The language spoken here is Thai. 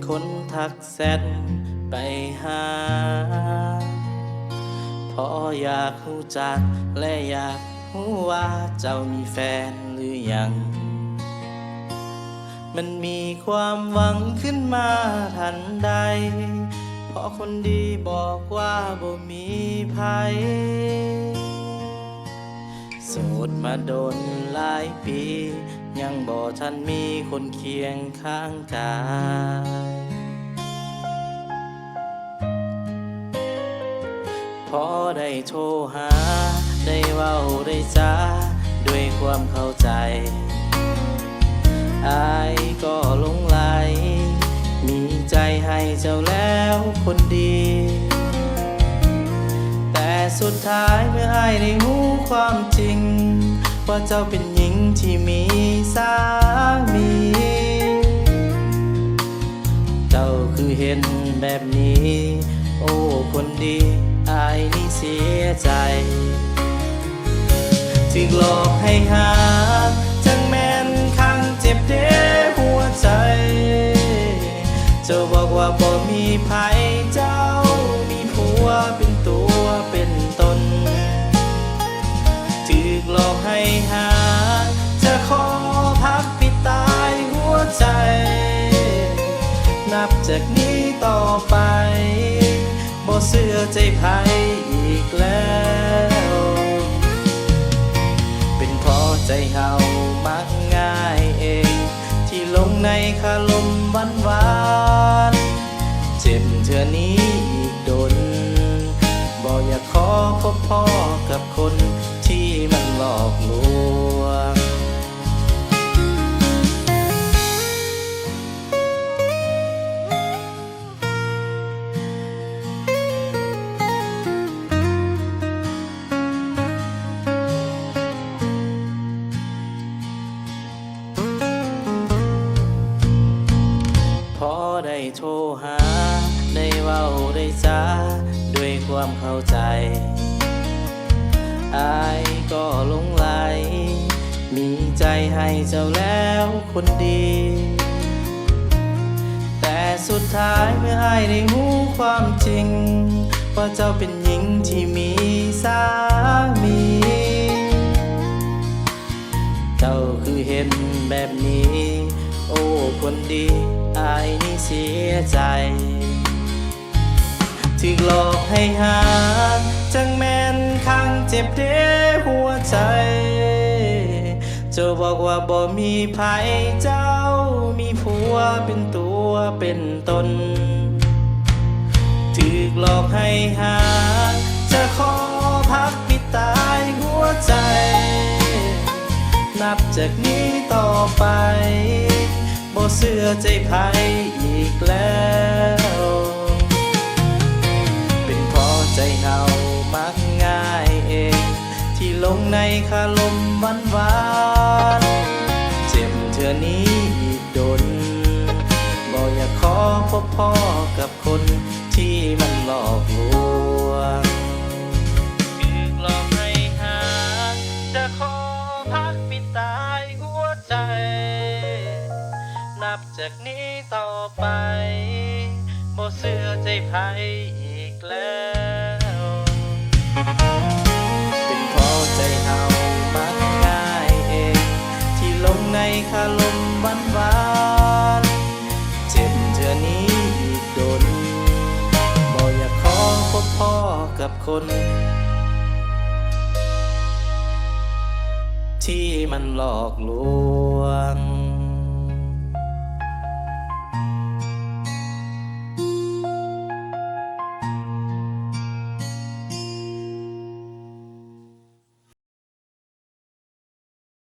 คนทักแชทไปหาเพราะอยากรู้จักและอยากรู้ว่าเจ้ามีแฟนหรือยังมันมีความหวังขึ้นมาทันใดเพราะคนดีบอกว่าบ่มีภัยโสดมาโดนหลายปียังบ่ทันมีคนเคียงข้างกายพอได้โทรหาได้เว้าได้จาด้วยความเข้าใจอายก็หลงไหลมีใจให้เจ้าแล้วคนดีแต่สุดท้ายเมื่ออายได้รู้ความจริงว่าเจ้าเป็นหญิงที่มีสามีเจ้าคือเห็นแบบนี้โอ้คนดีอายนี่เสียใจถึงหลอกให้หาจังแม่นข้างเจ็บเด้หัวใจเจ้าบอกว่าบ่มีภัยเจ้ามีผัวเป็นตัวเป็นตนถึกหลอกให้หาจะขอพักปิดตายหัวใจนับจากนี้ต่อไปบ่เชื่อใจไผอีกแล้วเป็นเพราะใจเฮามักง่ายเองที่ลงในคาลมหวานเจ็บเทื่อนี้อีกดนบ่อยากขอพบพ่อกับคนที่มันหลอกลวงพอได้โทรหาได้เว้าได้จาด้วยความเข้าใจอายก็หลงไหลมีใจให้เจ้าแล้วคนดีแต่สุดท้ายเมื่ออายได้รู้ความจริงว่าเจ้าเป็นหญิงที่มีสามีเจ้าคือเห็นแบบนี้โอ้คนดีอายนี่เสียใจถึกหลอกให้หาจังแม่นข้างเจ็บเด้หัวใจเจ้าบอกว่าบ่มีภัยเจ้ามีผัวเป็นตัวเป็นตนถึกหลอกให้หาจะขอพักปิดตายหัวใจนับจากนี้ต่อไปบ่เชื่อใจไผอีกแล้วเป็นเพราะใจเฮามักง่ายเองที่ลงในคาลมหวานเจ็บเทื่อนี้อีกดนบ่อยากขอพบพ่อกับคนที่มันหลอกลวงคือหลอกให้หาจะขอพักปิดตายหัวใจนับจากนี้ต่อไปบ่เชื่อใจไผอีกแล้วเป็นเพราะใจเฮามักง่ายเองที่ลงในคาลมหวานเจ็บเทื่อนี้อีกดนบ่อยากขอพบพ่อกับคนที่มันหลอกลวง